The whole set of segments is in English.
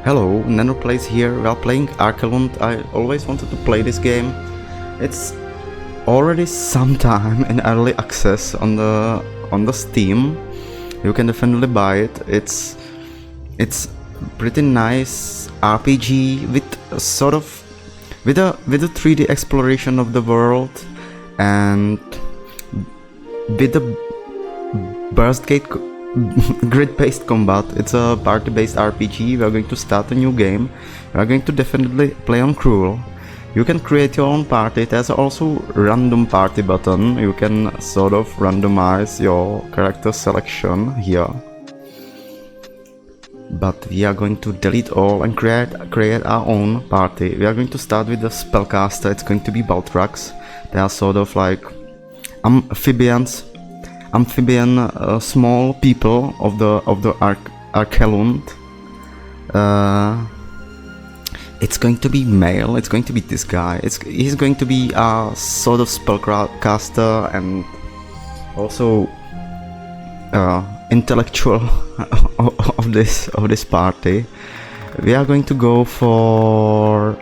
Hello, NanoPlays here. We are playing Archaelund. I always wanted to play this game. It's already some time in early access on the Steam. You can definitely buy it. It's pretty nice RPG with a sort of with a 3D exploration of the world and with a burst grid-based combat. It's a party-based RPG. We are going to start a new game. We are going to definitely play on Cruel. You can create your own party. There's also random party button. You can sort of randomize your character selection here. But we are going to delete all and create our own party. We are going to start with the spellcaster. It's going to be Batrax. They are sort of like amphibian small people of the Archaelund. It's going to be male. It's going to be this guy. He's going to be a sort of spellcaster and also intellectual of this party. We are going to go for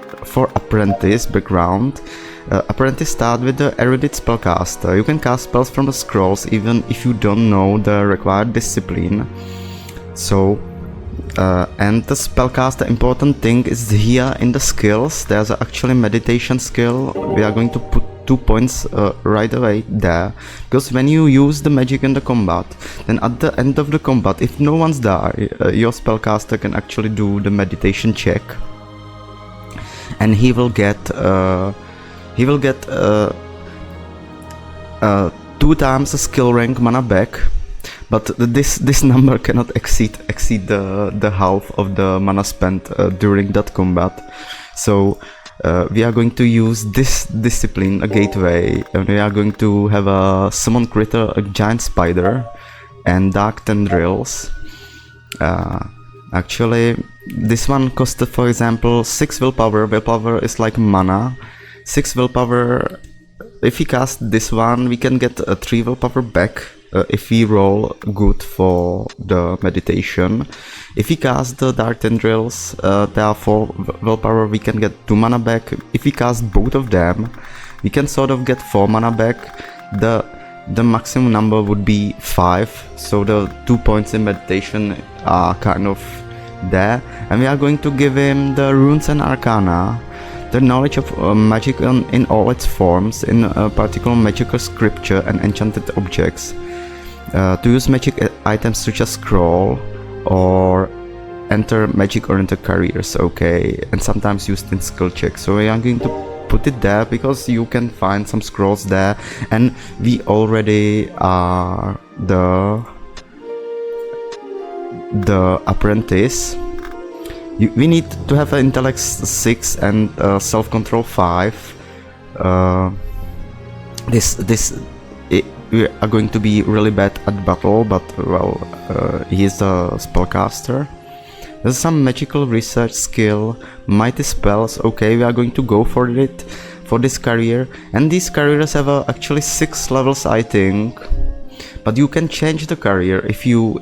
apprentice background. Apprentice start with the erudite spellcaster. You can cast spells from the scrolls even if you don't know the required discipline. So, and the spellcaster important thing is here in the skills. There's actually meditation skill. We are going to put 2 points right away there, because when you use the magic in the combat, then at the end of the combat, if no one's died, your spellcaster can actually do the meditation check, and he will get 2 times the skill rank mana back, but this number cannot exceed the half of the mana spent during that combat. So we are going to use this discipline, a gateway, and we are going to have a summon critter, a giant spider, and dark tendrils. Actually, this one costed, for example, 6 willpower. Willpower is like mana. 6 willpower. If we cast this one, we can get 3 willpower back if we roll good for the meditation. If we cast the dark tendrils, there are 4 willpower, we can get 2 mana back. If we cast both of them, we can sort of get 4 mana back. The maximum number would be 5, so the 2 points in meditation are kind of there. And we are going to give him the runes and arcana, the knowledge of magic in all its forms, in particular magical scripture and enchanted objects. To use magic items such as scroll or enter magic oriented careers, okay, and sometimes used in skill checks. So we are going to put it there because you can find some scrolls there, and we already are the apprentice. We need to have an intellect 6 and self-control 5. We are going to be really bad at battle, but well, he is a spellcaster. There's some magical research skill, mighty spells. Okay, we are going to go for it for this career, and these careers have actually 6 levels, I think. But you can change the career if you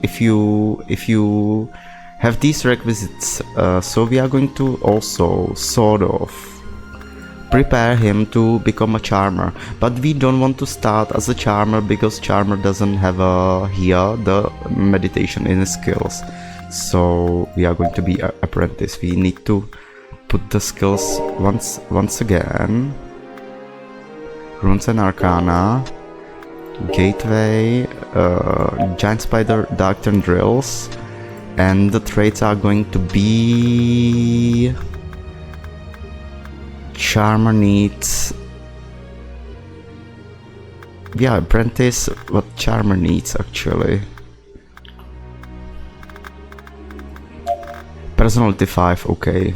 have these requisites. So we are going to also sort of prepare him to become a charmer, but we don't want to start as a charmer because charmer doesn't have here the meditation in his skills. So we are going to be an apprentice. We need to put the skills once again. Runes and arcana, gateway, giant spider, dark tendrils, and the traits are going to be charmer needs. Yeah, apprentice, what charmer needs actually. Personality 5, okay.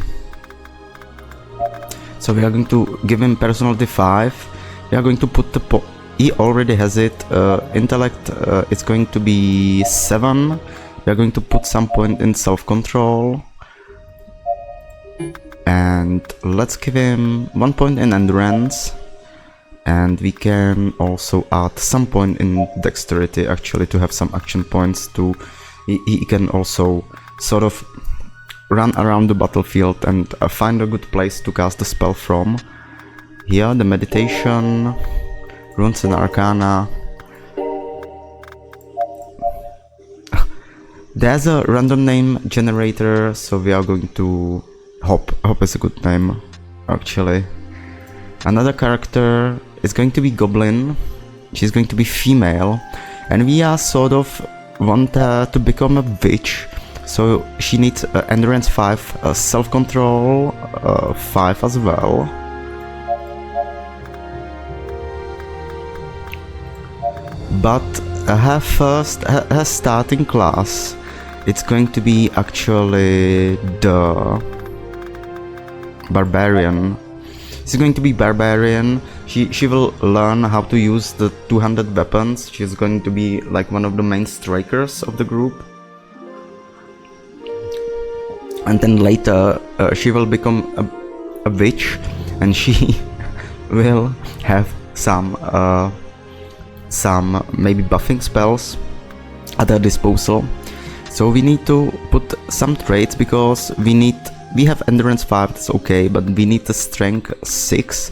So we are going to give him personality 5. We are going to put he already has it. Intellect, it's going to be 7. We are going to put some point in self-control. And let's give him 1 point in endurance, and we can also add some point in dexterity actually to have some action points to he can also sort of run around the battlefield and find a good place to cast the spell from. Here, the meditation, runes and arcana. There's a random name generator, so we are going to Hopp. Hopp is a good name, actually. Another character is going to be Goblin. She's going to be female, and we are sort of want to become a witch. So she needs endurance 5, self-control 5 as well. But her starting class, it's going to be actually the Barbarian. She's going to be Barbarian. She will learn how to use the 200 weapons. She's going to be like one of the main strikers of the group. And then later she will become a witch, and she will have some maybe buffing spells at her disposal. So we need to put some traits, because we have endurance 5, that's okay, but we need the strength 6,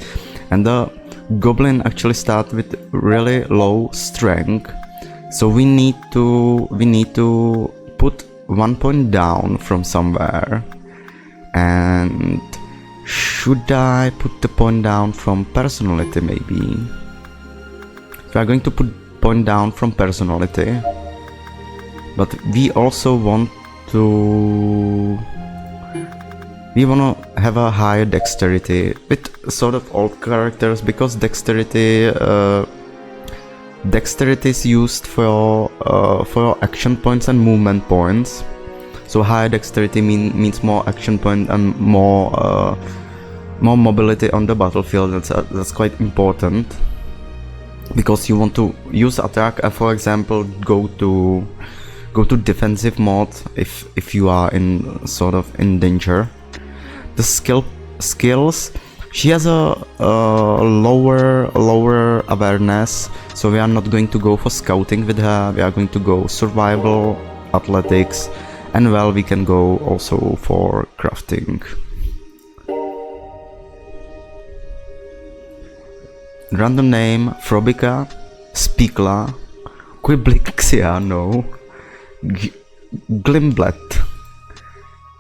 and the goblin actually start with really low strength. So we need to put 1 point down from somewhere. And should I put the point down from personality maybe? So I'm going to put point down from personality. But we also want to have a higher dexterity with sort of old characters, because dexterity is used for action points and movement points. So higher dexterity means more action point and more mobility on the battlefield. That's quite important, because you want to use attack and, for example, go to defensive mode if you are in danger. The skills, she has a lower awareness, so we are not going to go for scouting with her. We are going to go survival, athletics, and well, we can go also for crafting. Random name: Frobica, Spikla, Quiblixia, no, Glimblet,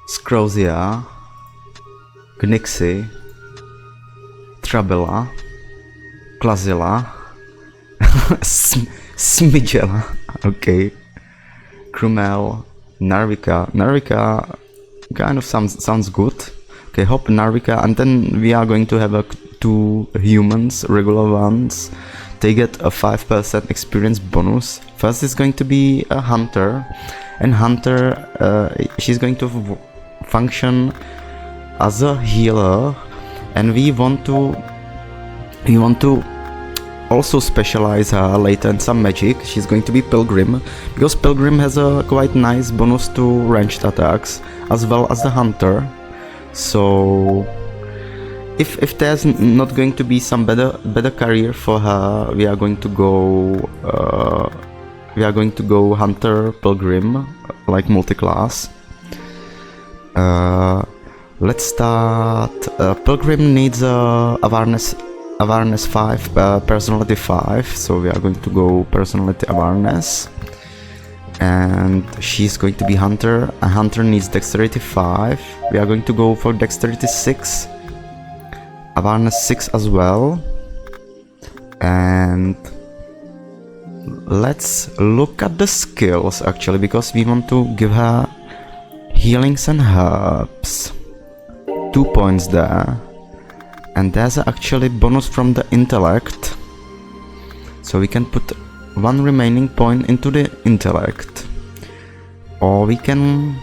Scrosia, Gnixi, Trabilla, Clazilla, Smidgela, okay, Krumel, Narvika. Narvika kind of sounds good. Okay, Hopp, Narvika, and then we are going to have 2 humans, regular ones. They get a 5% experience bonus. First is going to be a hunter, and hunter, she's going to function as a healer, and we want to also specialize her later in some magic. She's going to be Pilgrim, because Pilgrim has a quite nice bonus to ranged attacks as well as the hunter. So if there's not going to be some better career for her, we are going to go hunter Pilgrim, like multi-class. Let's start. Pilgrim needs awareness 5, personality 5, so we are going to go personality awareness. And she's going to be hunter. A hunter needs dexterity 5. We are going to go for dexterity 6, awareness 6 as well. And let's look at the skills actually, because we want to give her healings and herbs. 2 points there, and there's actually bonus from the intellect, so we can put 1 remaining point into the intellect, or we can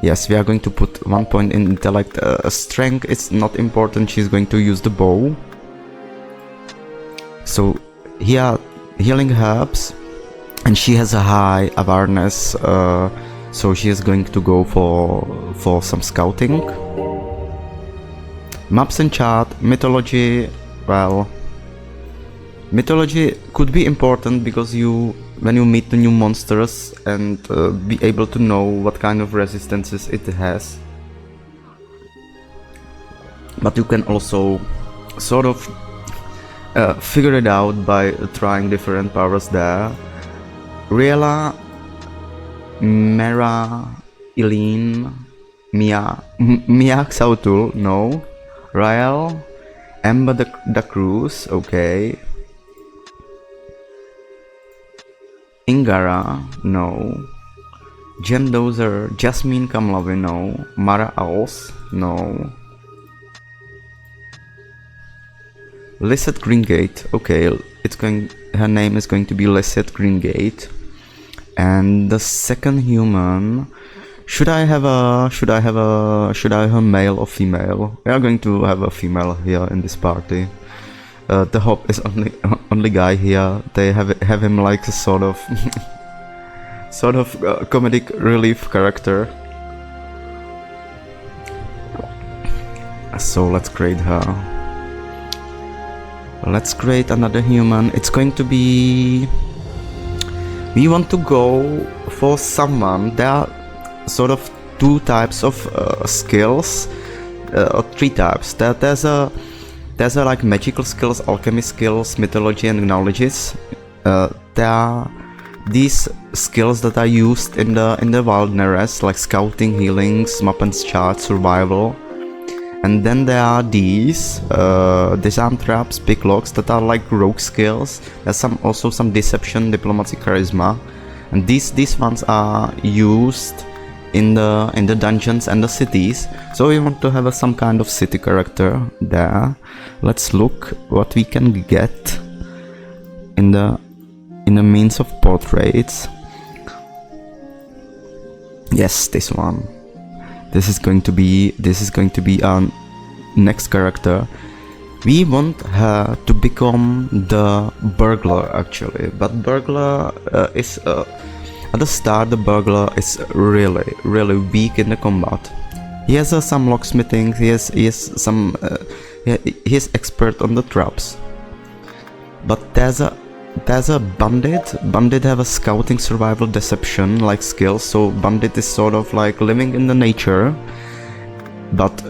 yes, we are going to put 1 point in intellect. Strength is not important, she's going to use the bow. So here, healing herbs, and she has a high awareness, so she is going to go for some scouting. Maps and chart, mythology. Well, mythology could be important because you meet the new monsters and be able to know what kind of resistances it has. But you can also sort of figure it out by trying different powers there. Riela, Mera, Eileen, Mia Xautul, no. Rael, Ember the Cruz, okay. Ingara, no. Jen Dozer, Jasmine Kamlove, no. Mara Owls, no. Lysette Greengate, okay, her name is going to be Lysette Greengate. And the second human, should I have a male or female? We are going to have a female here in this party. The Hopp is only guy here. They have him like a sort of comedic relief character. So let's create her. Let's create another human. It's going to be... We want to go for someone. There are sort of two types of skills, or three types. There's a like magical skills, alchemy skills, mythology and knowledges. There are these skills that are used in the wilderness, like scouting, healing, map and chart, survival. And then there are these disarm traps, pick locks that are like rogue skills. There's also some deception, diplomacy, charisma, and these ones are used in the dungeons and the cities. So we want to have some kind of city character there. Let's look what we can get in the means of portraits. Yes, this one. This is going to be our next character. We want her to become the burglar actually, but burglar is at the start the burglar is really weak in the combat. He has some locksmithing. He is expert on the traps. But there's a bandit. Bandit have a scouting, survival, deception like skills. So bandit is sort of like living in the nature. But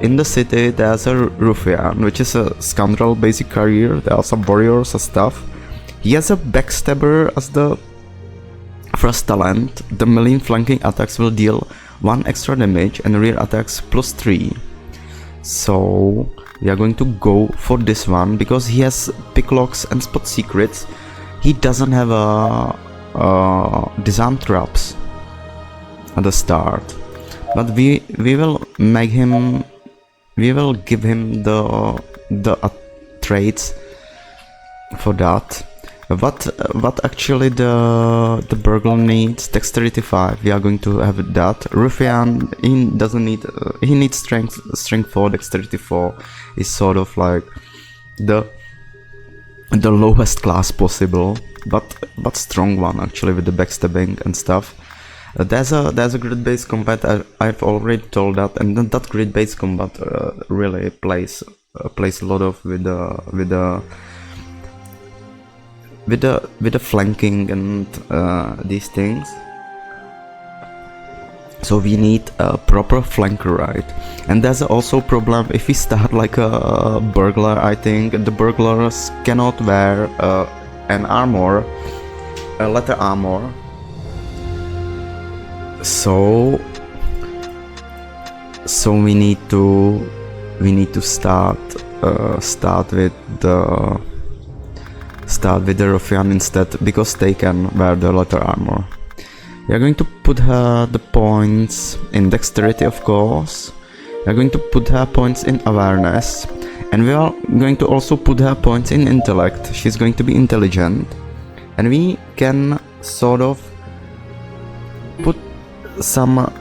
in the city there's a Ruffian, which is a scoundrel basic career. There are some warriors and stuff. He has a backstabber as the first talent. The melee flanking attacks will deal 1 extra damage and rear attacks +3. So we are going to go for this one because he has picklocks and spot secrets. He doesn't have a disarm traps at the start, but we will make him. We will give him the traits for that. What actually the burglar needs? Dexterity 5. We are going to have that. Ruffian, he doesn't need. He needs strength 4. Dexterity 4 is sort of like the lowest class possible, but strong one actually with the backstabbing and stuff. There's a grid-based combat. I've already told that, and then that grid-based combat really plays a lot of with the flanking and these things. So we need a proper flanker, right? And there's also a problem if we start like a burglar. I think the burglars cannot wear an armor, a leather armor. So we need to start with the Ruffian instead, because they can wear the leather armor. We are going to put her the points in dexterity, of course. We are going to put her points in awareness, and we are going to also put her points in intellect. She's going to be intelligent, and we can sort of put some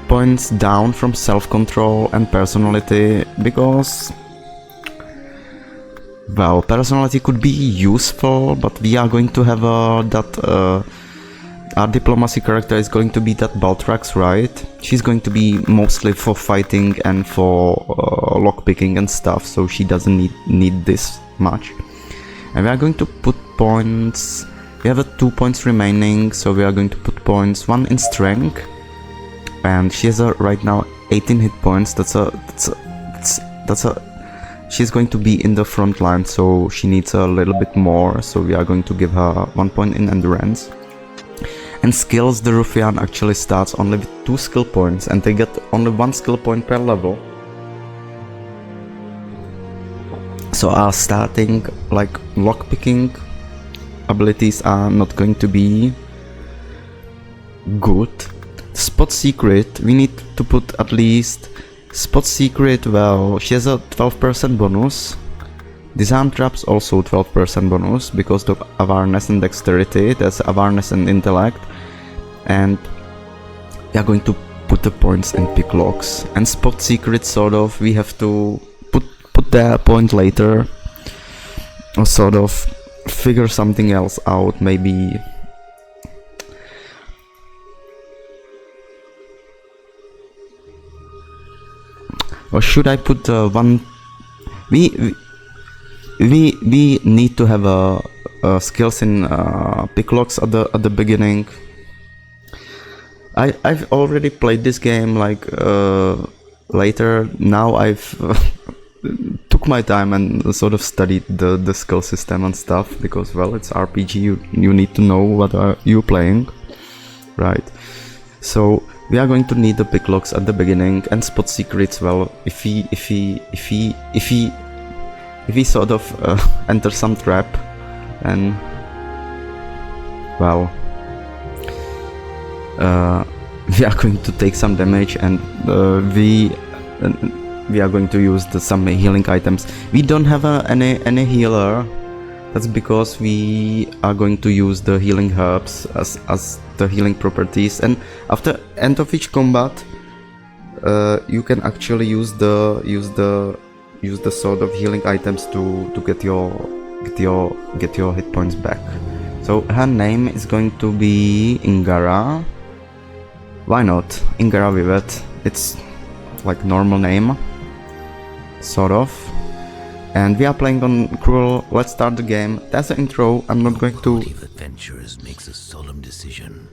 points down from self-control and personality, because well, personality could be useful, but we are going to have our diplomacy character is going to be that Batrax, right? She's going to be mostly for fighting and for lockpicking and stuff, so she doesn't need this much. And we are going to put points We have 2 points remaining, so we are going to put points, 1 in strength, and she has right now 18 hit points. She's going to be in the front line, so she needs a little bit more, so we are going to give her 1 point in endurance. And skills, the Ruffian actually starts only with 2 skill points, and they get only 1 skill point per level. So our starting, like, lockpicking abilities are not going to be good. Spot secret, we need to put at least spot secret. Well, she has a 12% bonus. Disarm traps also 12% bonus because of awareness and dexterity. That's awareness and intellect. And we are going to put the points in pick locks. And spot secret, sort of, we have to put the point later, or sort of figure something else out, maybe. Or should I put one? We need to have skills in picklocks at the beginning. I've already played this game like later. Now I've took my time and sort of studied the skill system and stuff, because, well, it's RPG. You need to know what are you playing, right? So we are going to need the picklocks at the beginning and spot secrets. Well, if he sort of enters some trap, and, well, we are going to take some damage, and we are going to use some healing items. We don't have any healer. That's because we are going to use the healing herbs as the healing properties, and after end of each combat, you can actually use the sort of healing items to get your hit points back. So her name is going to be Ingara. Why not? Ingara Vivet. It's like normal name, sort of. And we are playing on Cruel. Let's start the game. That's the intro. I'm not going to. The adventurers makes a solemn decision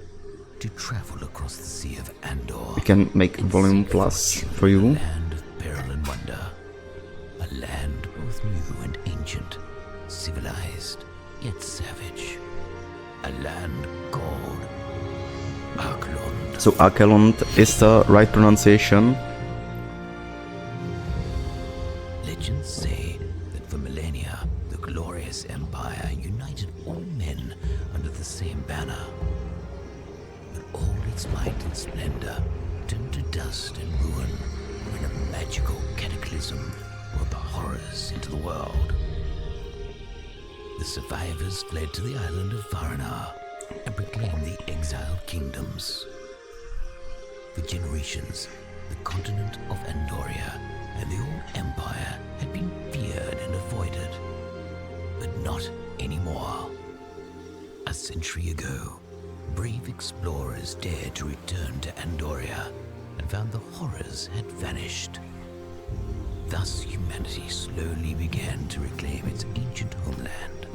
to travel across the Sea of Andor. We can make volume plus for you. A land of peril and wonder, a land both new and ancient, civilized yet savage, a land called Archaelund. So Archaelund is the right pronunciation. Legends say that for millennia, the glorious empire united all men under the same banner. But all its might and splendor turned to dust and ruin when a magical cataclysm brought the horrors into the world. The survivors fled to the island of Varannar and proclaimed the Exiled Kingdoms. For generations, the continent of Andoria and the old empire had been feared and avoided, but not anymore. A century ago, brave explorers dared to return to Andoria and found the horrors had vanished. Thus humanity slowly began to reclaim its ancient homeland.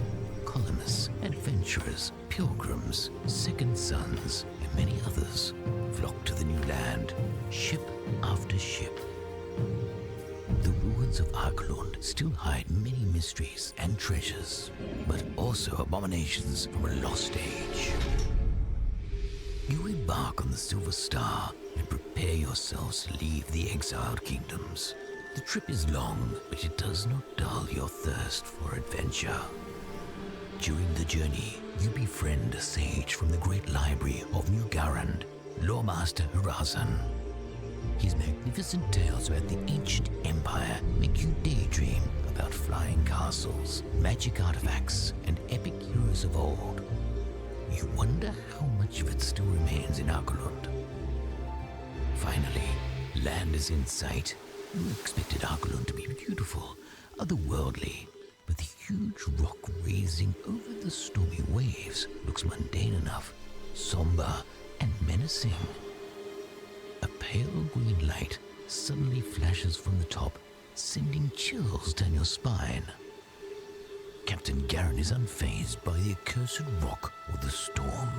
Colonists, adventurers, pilgrims, second sons, and many others flocked to the new land, ship after ship. The ruins of Archaelund still hide many mysteries and treasures, but also abominations from a lost age. You embark on the Silver Star and prepare yourselves to leave the Exiled Kingdoms. The trip is long, but it does not dull your thirst for adventure. During the journey, you befriend a sage from the great library of New Garand, Loremaster Horazan. His magnificent tales about the ancient empire make you daydream about flying castles, magic artifacts, and epic heroes of old. You wonder how much of it still remains in Archaelund. Finally, land is in sight. You expected Archaelund to be beautiful, otherworldly, but the huge rock raising over the stormy waves looks mundane enough, somber and menacing. A pale green light suddenly flashes from the top, sending chills down your spine. Captain Garen is unfazed by the accursed rock or the storm.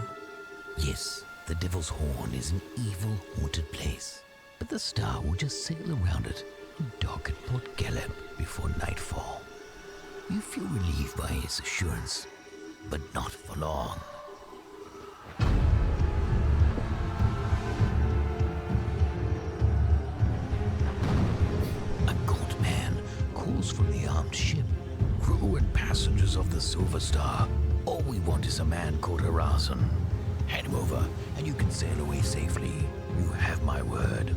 Yes, the Devil's Horn is an evil, haunted place, but the star will just sail around it and dock at Port Galeb before nightfall. You feel relieved by his assurance, but not for long. A gaunt man calls from the armed ship. Crew and passengers of the Silver Star, all we want is a man called Horizon. Hand him over, and you can sail away safely. You have my word.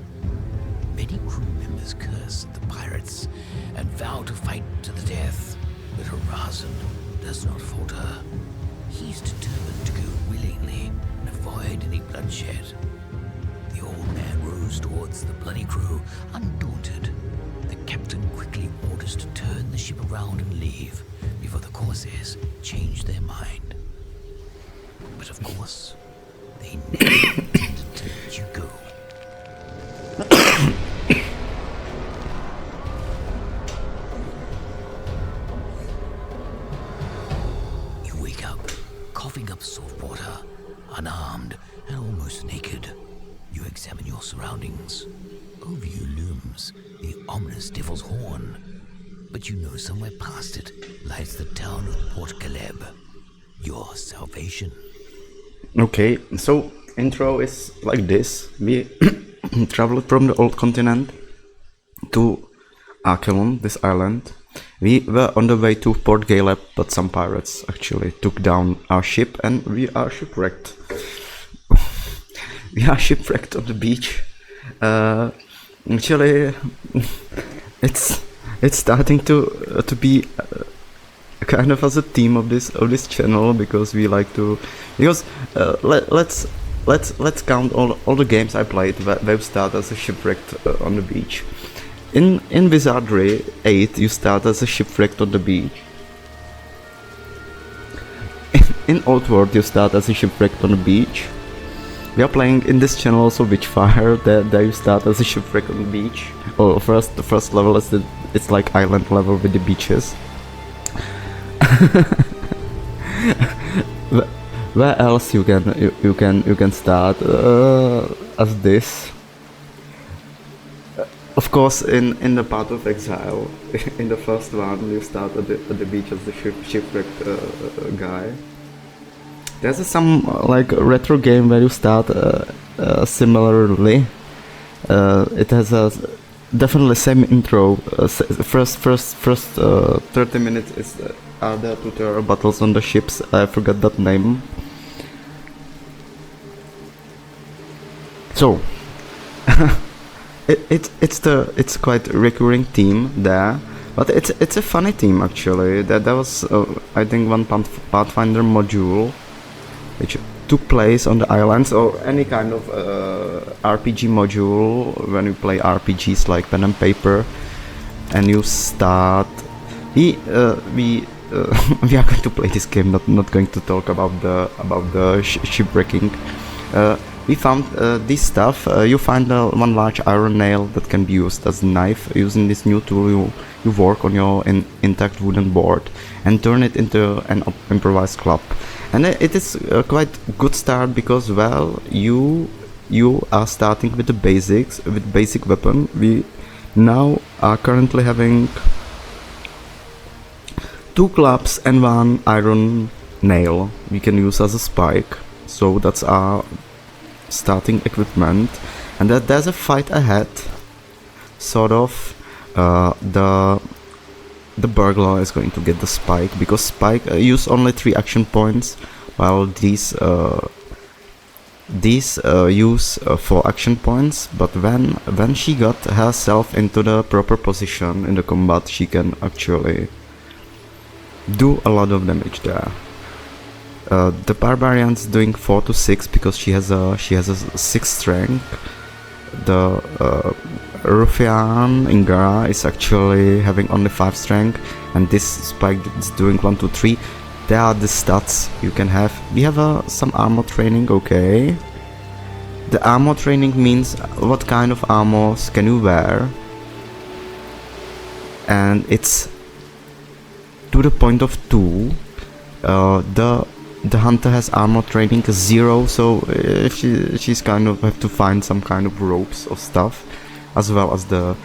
Many crew members curse at the pirates and vow to fight to the death, but Horizon does not falter. He's determined to go willingly and avoid any bloodshed. The old man rows towards the bloody crew, undaunted. The captain quickly orders to turn the ship around and leave before the corsairs change their mind. But of course, they never intended to let you go. You wake up, coughing up salt water, unarmed and almost naked. You examine your surroundings. Over you looms the ominous Devil's Horn, but you know somewhere past it lies the town of Port Galeb, your salvation. Okay, so intro is like this. We traveled from the old continent to Archaelund, this island. We were on the way to Port Galeb, but some pirates actually took down our ship and we are shipwrecked. We are shipwrecked on the beach. Actually, it's starting to be kind of as a theme of this channel, because we like to, because let's count all the games I played where you start as a shipwrecked on the beach. In Wizardry 8 you start as a shipwrecked on the beach. In Old World you start as a shipwrecked on the beach. We are playing in this channel also Witchfire. There you start as a shipwreck on the beach. Oh, the first level is it's like island level with the beaches. Where else you can start as this? Of course, in the Path of Exile, in the first one, you start at the beach as the shipwrecked guy. There's some like retro game where you start similarly. It has a definitely same intro. First 30 minutes is are the tutorial battles on the ships. I forgot that name. So it's quite a recurring theme there, but it's a funny theme actually. There was I think one Pathfinder module which took place on the islands, or any kind of RPG module when you play RPGs like pen and paper, and you start. We are going to play this game, not going to talk about the shipwrecking. We found this stuff. You find one large iron nail that can be used as a knife. Using this new tool, you work on your intact wooden board and turn it into an improvised club. And it is a quite good start, because well, you are starting with the basics, with basic weapon. We now are currently having 2 clubs and 1 iron nail we can use as a spike. So that's our starting equipment, and there's a fight ahead. Sort of the burglar is going to get the spike, because spike use only 3 action points, while these use 4 action points. But when she got herself into the proper position in the combat, she can actually do a lot of damage there. The barbarian's doing 4 to 6 because she has a 6 strength. The Ruffian Ingara is actually having only 5 strength, and this spike is doing 1 to 3. There are the stats you can have. We have some armor training. Okay, the armor training means what kind of armors can you wear, and it's to the point of 2. The hunter has armor training 0, so she's kind of have to find some kind of ropes or stuff, as well as the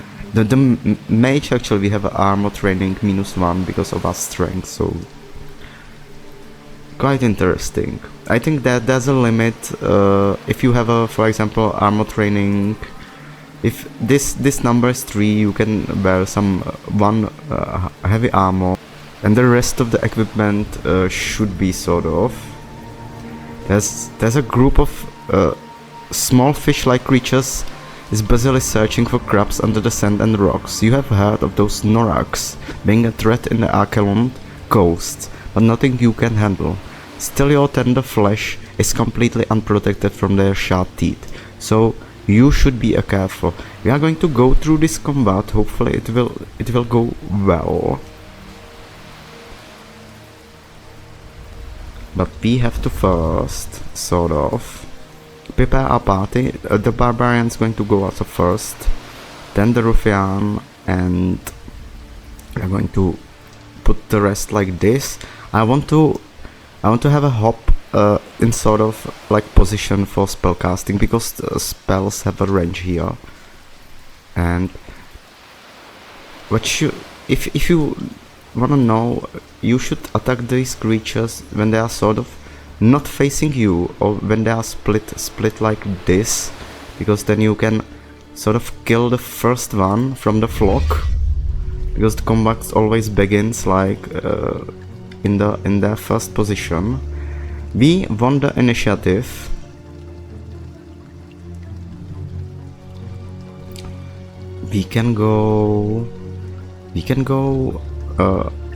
mage. Actually, we have armor training -1 because of our strength, so quite interesting. I think that there's a limit. If you have a, for example, armor training, if this number is 3, you can wear some one heavy armor, and the rest of the equipment should be sort of. There's a group of small fish-like creatures is busily searching for crabs under the sand and rocks. You have heard of those Noraxxes being a threat in the Archaelund coast, but nothing you can handle. Still, your tender flesh is completely unprotected from their sharp teeth, so you should be careful. We are going to go through this combat. Hopefully it will go well. But we have to first sort of prepare our party. The barbarian's going to go also first, then the Ruffian, and we're going to put the rest like this. I want to have a Hopp in sort of like position for spellcasting, because spells have a range here. And if you wanna know, you should attack these creatures when they are sort of not facing you, or when they are split like this, because then you can sort of kill the first one from the flock, because the combat always begins like in their first position. We won the initiative. We can go.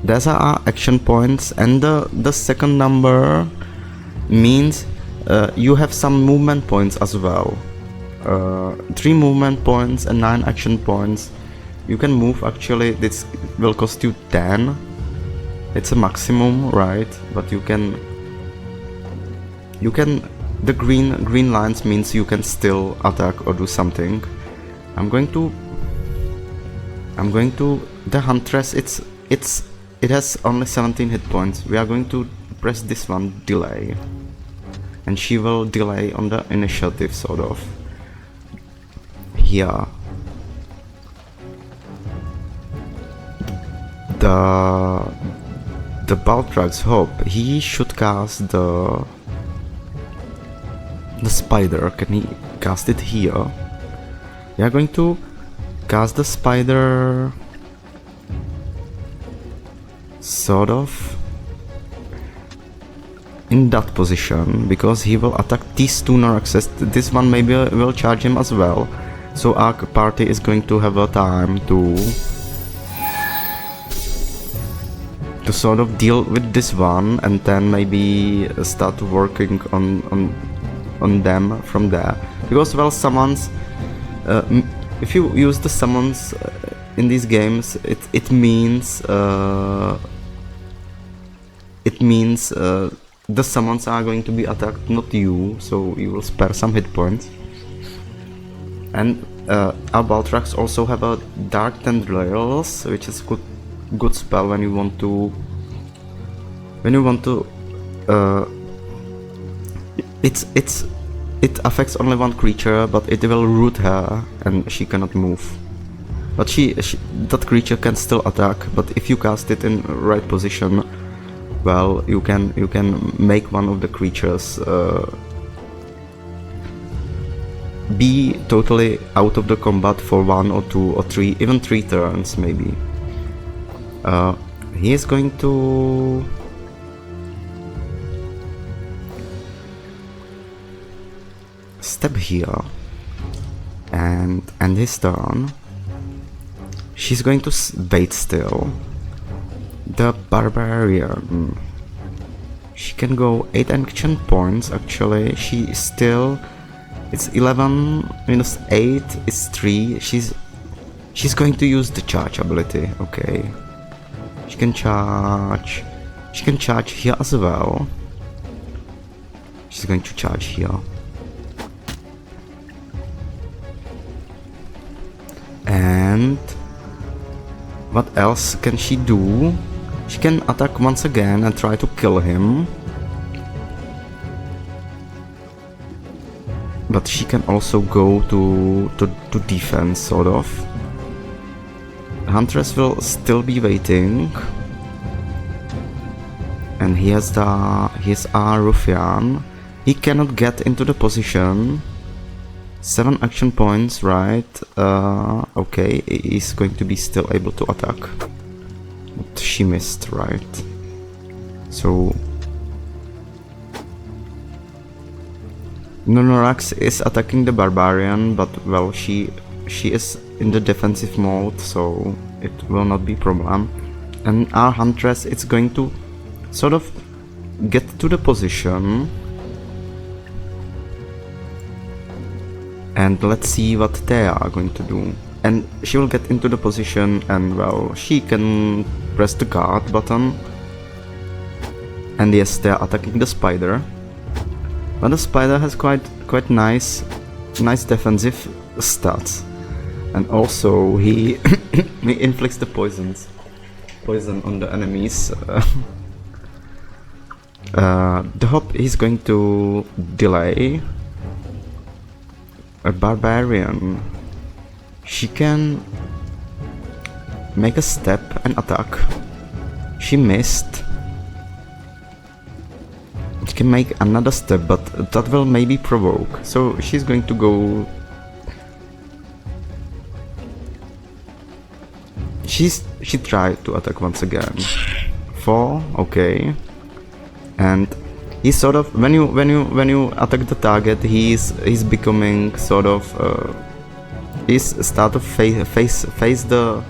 There's our action points, and the second number means you have some movement points as well. 3 movement points and 9 action points. You can move. Actually, this will cost you 10. It's a maximum, right? But you can. The green lines means you can still attack or do something. I'm going to the Huntress. It has only 17 hit points. We are going to press this one, delay, and she will delay on the initiative sort of here. The Batrax Hopp, he should cast the spider. Can he cast it here? We are going to cast the spider sort of in that position, because he will attack these 2 Noraxxes. This one maybe will charge him as well, so our party is going to have a time to sort of deal with this one, and then maybe start working on them from there. Because, well, summons, if you use the summons in these games, it means the summons are going to be attacked, not you, so you will spare some hit points. And our Batrax also have a Dark Tendrils, which is good spell when you want to it affects only one creature, but it will root her and she cannot move. But that creature can still attack, but if you cast it in right position, well, you can make one of the creatures be totally out of the combat for 1 or 2 or 3, even 3 turns maybe. He is going to step here and end his turn. She's going to wait still. The Barbarian, she can go 8 action points. Actually, she still, it's 11 minus 8 is 3. She's going to use the charge ability. Okay, she can charge here as well. She's going to charge here. And what else can she do? She can attack once again and try to kill him. But she can also go to defense, sort of. Huntress will still be waiting. And he has our Ruffian. He cannot get into the position. 7 action points, right? Okay, he's going to be still able to attack. But she missed, right? So Noraxxes is attacking the Barbarian, but well, she is in the defensive mode, so it will not be a problem. And our Huntress is going to sort of get to the position. And let's see what Thea are going to do. And she will get into the position, and well, she can press the guard button. And yes, they are attacking the spider. But the spider has quite nice defensive stats. And also he he inflicts the poison on the enemies. The Hopp is going to delay. A Barbarian. She can make a step and attack. She missed. She can make another step, but that will maybe provoke. So she's going to go. She tried to attack once again. 4, okay. And he's sort of when you attack the target, he's becoming sort of he's start to face the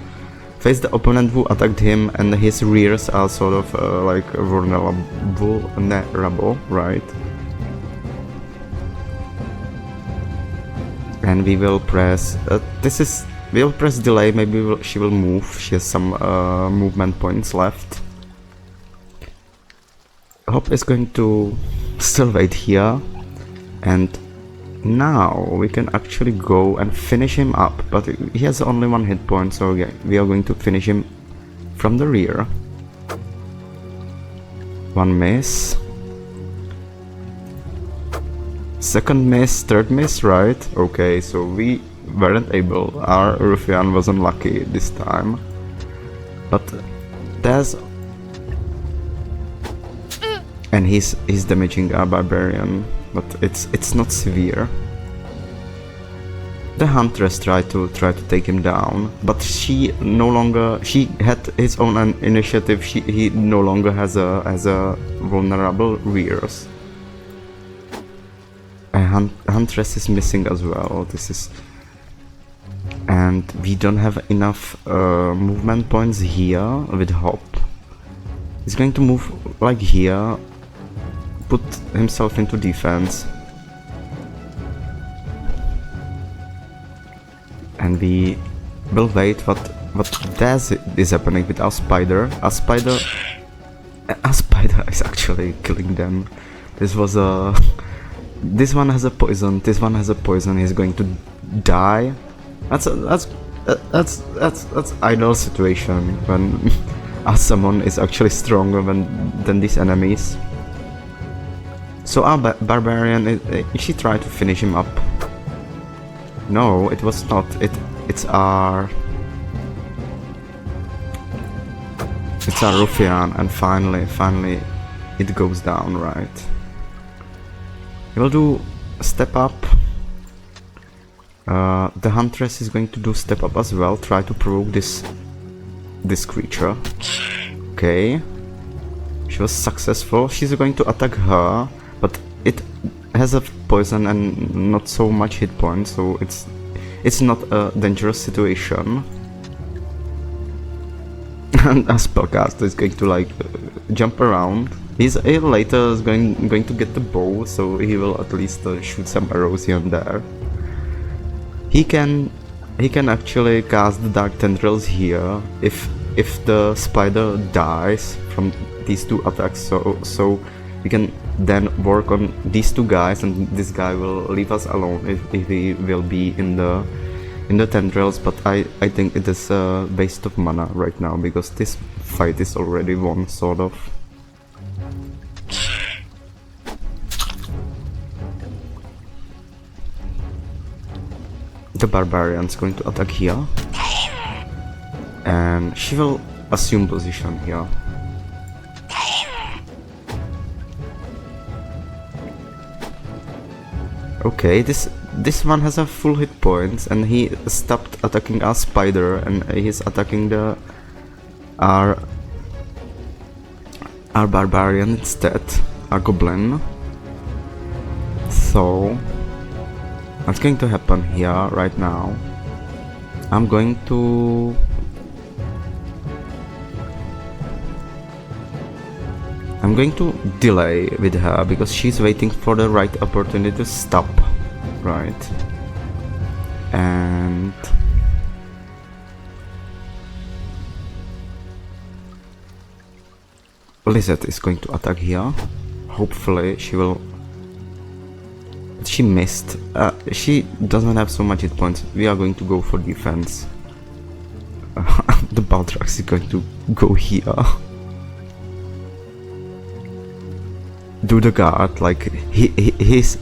opponent who attacked him, and his rears are sort of like vulnerable, right? And we will press we'll press delay. Maybe she will move. She has some movement points left. Hopp is going to still wait here, and now we can actually go and finish him up, but he has only 1 hit point, so yeah, we are going to finish him from the rear. 1 miss. 2nd miss, 3rd miss, right? Okay, so we weren't able. Our Ruffian was unlucky this time. But there's... And he's damaging our Barbarian, but it's not severe. The Huntress tried to take him down, but she had his own initiative. He no longer has a vulnerable rears. And Huntress is missing as well. And we don't have enough movement points here with Hopp. He's going to move like here, put himself into defense. And we will wait what is happening with our spider. Our spider is actually killing them. This one has a poison. This one has a poison. He's going to die. That's ideal situation when our summon is actually stronger than these enemies. So our Barbarian, she tried to finish him up. No, it was not. It's our Ruffian, and finally it goes down, right? He will do step up. The Huntress is going to do step up as well. Try to provoke this creature. Okay. She was successful. She's going to attack her, but it has a poison and not so much hit points, so it's not a dangerous situation. And a spellcaster is going to like jump around. He later is going to get the bow, so he will at least shoot some arrows here and there. He can actually cast the dark tendrils here if the spider dies from these 2 attacks, so we can then work on these 2 guys, and this guy will leave us alone if he will be in the in the tendrils, but I think it is a waste of mana right now because this fight is already won, sort of. The barbarian's going to attack here, and she will assume position here. Okay, this one has a full hit points, and he stopped attacking our spider, and he's attacking the our barbarian instead, our goblin. So what's going to happen here right now? I'm going to delay with her because she's waiting for the right opportunity to stop, right? And Lysette is going to attack here. Hopefully she will. She missed. She doesn't have so much hit points. We are going to go for defense. The Batrax is going to go here. Do the guard, like he's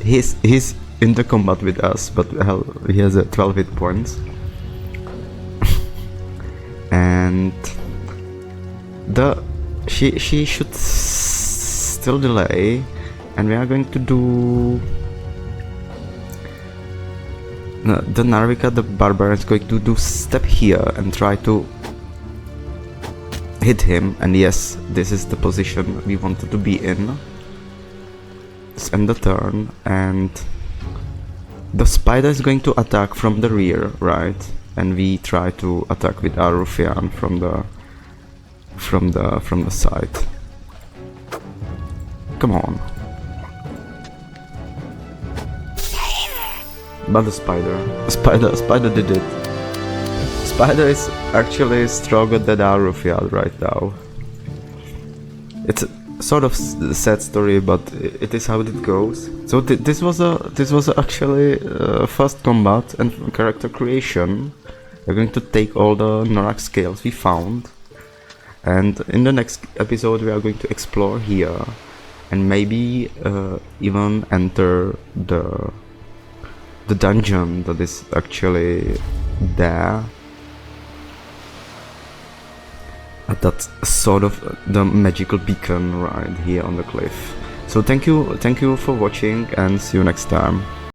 in the combat with us, but hell, he has 12 hit points. And she should still delay, and we are going to do the Narvika, the barbarian, is going to do step here and try to hit him. And yes, this is the position we wanted to be in. Let's end the turn, and the spider is going to attack from the rear, right? And we try to attack with our Ruffian from the side. Come on. But the spider did it. Spider is actually stronger than our Ruffian right now. It's a sort of sad story, but it is how it goes. So this was actually first combat and character creation. We're going to take all the Noraxx scales we found, and in the next episode we are going to explore here and maybe even enter the dungeon that is actually there. That's sort of the magical beacon right here on the cliff. So thank you for watching, and see you next time.